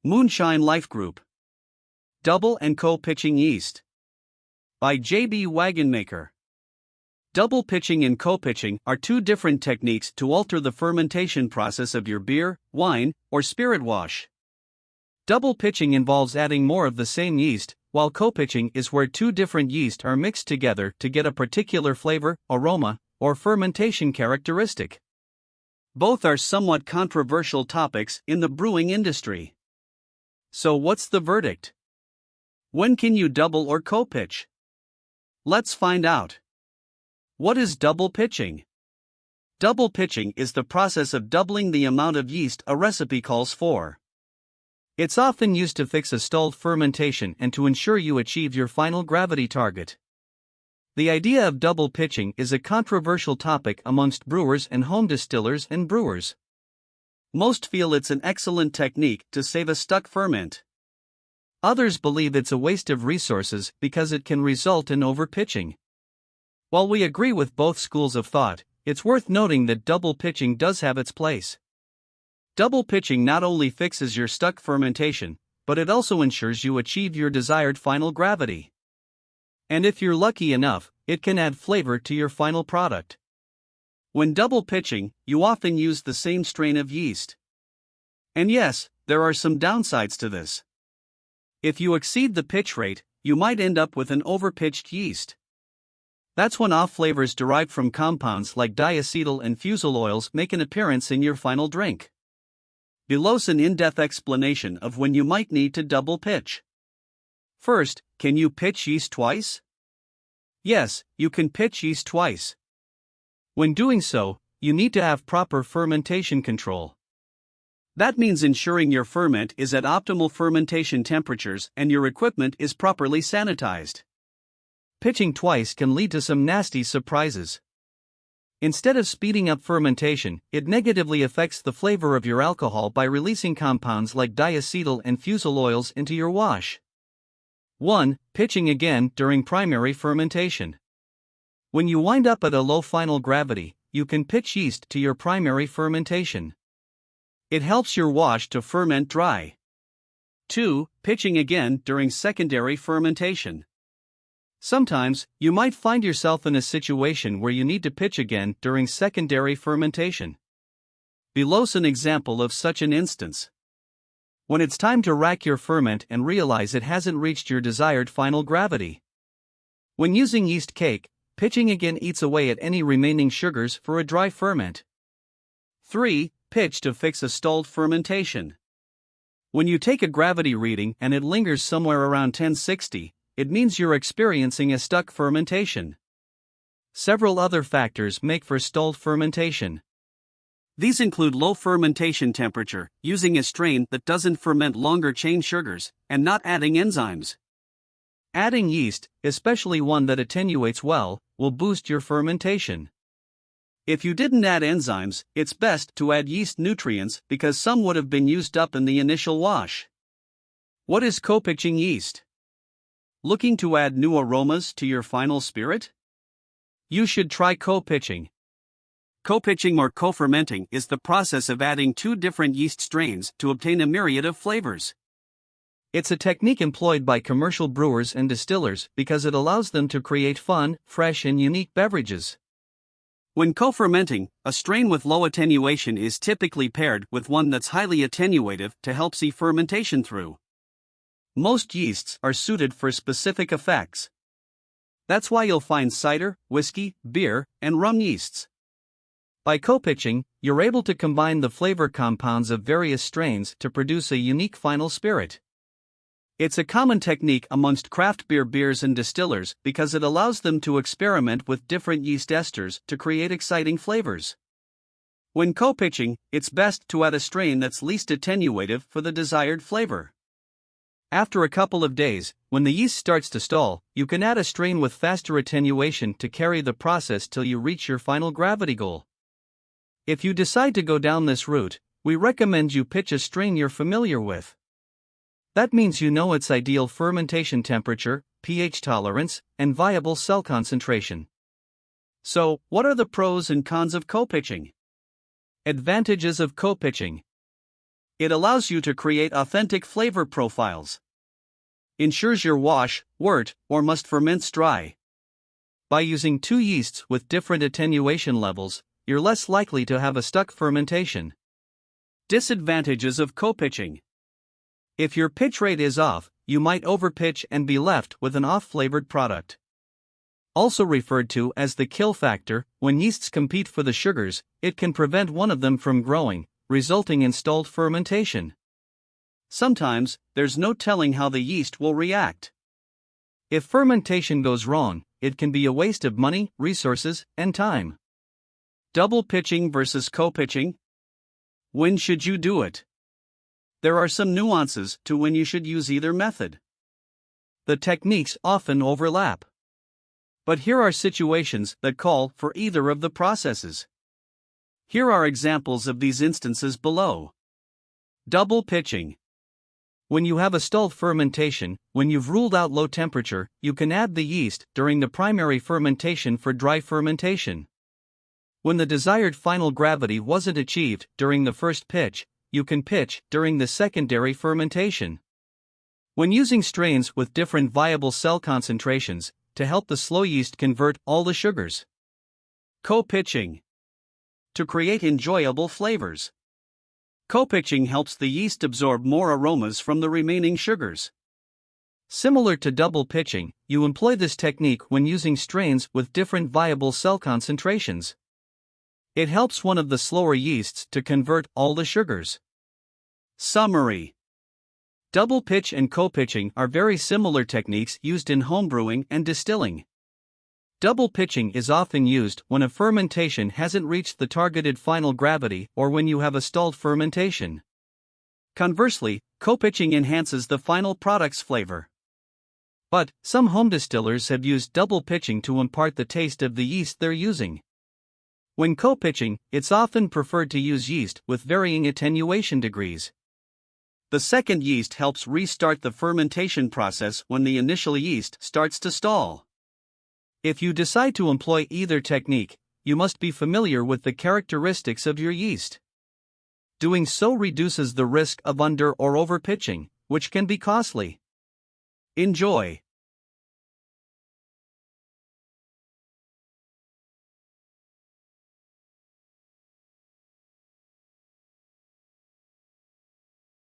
Moonshine Life Group. Double and Co-Pitching Yeast. By J.B. Wagonmaker. Double pitching and co-pitching are two different techniques to alter the fermentation process of your beer, wine, or spirit wash. Double pitching involves adding more of the same yeast, while co-pitching is where two different yeast are mixed together to get a particular flavor, aroma, or fermentation characteristic. Both are somewhat controversial topics in the brewing industry. So what's the verdict? When can you double or co-pitch? Let's find out. What is double pitching? Double pitching is the process of doubling the amount of yeast a recipe calls for. It's often used to fix a stalled fermentation and to ensure you achieve your final gravity target. The idea of double pitching is a controversial topic amongst brewers and home distillers and brewers. Most feel it's an excellent technique to save a stuck ferment. Others believe it's a waste of resources because it can result in over-pitching. While we agree with both schools of thought, it's worth noting that double pitching does have its place. Double pitching not only fixes your stuck fermentation, but it also ensures you achieve your desired final gravity. And if you're lucky enough, it can add flavor to your final product. When double pitching, you often use the same strain of yeast. And yes, there are some downsides to this. If you exceed the pitch rate, you might end up with an over-pitched yeast. That's when off flavors derived from compounds like diacetyl and fusel oils make an appearance in your final drink. Below's an in-depth explanation of when you might need to double pitch. First, can you pitch yeast twice? Yes, you can pitch yeast twice. When doing so, you need to have proper fermentation control. That means ensuring your ferment is at optimal fermentation temperatures and your equipment is properly sanitized. Pitching twice can lead to some nasty surprises. Instead of speeding up fermentation, it negatively affects the flavor of your alcohol by releasing compounds like diacetyl and fusel oils into your wash. 1. Pitching again during primary fermentation. When you wind up at a low final gravity, you can pitch yeast to your primary fermentation. It helps your wash to ferment dry. 2. Pitching again during secondary fermentation. Sometimes, you might find yourself in a situation where you need to pitch again during secondary fermentation. Below's an example of such an instance. When it's time to rack your ferment and realize it hasn't reached your desired final gravity. When using yeast cake, pitching again eats away at any remaining sugars for a dry ferment. 3. Pitch to fix a stalled fermentation. When you take a gravity reading and it lingers somewhere around 1060, it means you're experiencing a stuck fermentation. Several other factors make for stalled fermentation. These include low fermentation temperature, using a strain that doesn't ferment longer chain sugars, and not adding enzymes. Adding yeast, especially one that attenuates well, will boost your fermentation. If you didn't add enzymes, it's best to add yeast nutrients because some would have been used up in the initial wash. What is co-pitching yeast? Looking to add new aromas to your final spirit? You should try co-pitching. Co-pitching or co-fermenting is the process of adding two different yeast strains to obtain a myriad of flavors. It's a technique employed by commercial brewers and distillers because it allows them to create fun, fresh and unique beverages. When co-fermenting, a strain with low attenuation is typically paired with one that's highly attenuative to help see fermentation through. Most yeasts are suited for specific effects. That's why you'll find cider, whiskey, beer, and rum yeasts. By co-pitching, you're able to combine the flavor compounds of various strains to produce a unique final spirit. It's a common technique amongst craft beers and distillers because it allows them to experiment with different yeast esters to create exciting flavors. When co-pitching, it's best to add a strain that's least attenuative for the desired flavor. After a couple of days, when the yeast starts to stall, you can add a strain with faster attenuation to carry the process till you reach your final gravity goal. If you decide to go down this route, we recommend you pitch a strain you're familiar with. That means you know its ideal fermentation temperature, pH tolerance, and viable cell concentration. So, what are the pros and cons of co-pitching? Advantages of co-pitching. It allows you to create authentic flavor profiles. Ensures your wash, wort, or must ferments dry. By using two yeasts with different attenuation levels, you're less likely to have a stuck fermentation. Disadvantages of co-pitching. If your pitch rate is off, you might overpitch and be left with an off-flavored product. Also referred to as the kill factor, when yeasts compete for the sugars, it can prevent one of them from growing, resulting in stalled fermentation. Sometimes, there's no telling how the yeast will react. If fermentation goes wrong, it can be a waste of money, resources, and time. Double pitching versus co-pitching. When should you do it? There are some nuances to when you should use either method. The techniques often overlap. But here are situations that call for either of the processes. Here are examples of these instances below. Double pitching. When you have a stalled fermentation, when you've ruled out low temperature, you can add the yeast during the primary fermentation for dry fermentation. When the desired final gravity wasn't achieved during the first pitch, you can pitch during the secondary fermentation. When using strains with different viable cell concentrations, to help the slow yeast convert all the sugars. Co-pitching. To create enjoyable flavors. Co-pitching helps the yeast absorb more aromas from the remaining sugars. Similar to double pitching, you employ this technique when using strains with different viable cell concentrations. It helps one of the slower yeasts to convert all the sugars. Summary. Double pitch and co-pitching are very similar techniques used in homebrewing and distilling. Double pitching is often used when a fermentation hasn't reached the targeted final gravity or when you have a stalled fermentation. Conversely, co-pitching enhances the final product's flavor. But, some home distillers have used double pitching to impart the taste of the yeast they're using. When co-pitching, it's often preferred to use yeast with varying attenuation degrees. The second yeast helps restart the fermentation process when the initial yeast starts to stall. If you decide to employ either technique, you must be familiar with the characteristics of your yeast. Doing so reduces the risk of under or over pitching, which can be costly. Enjoy!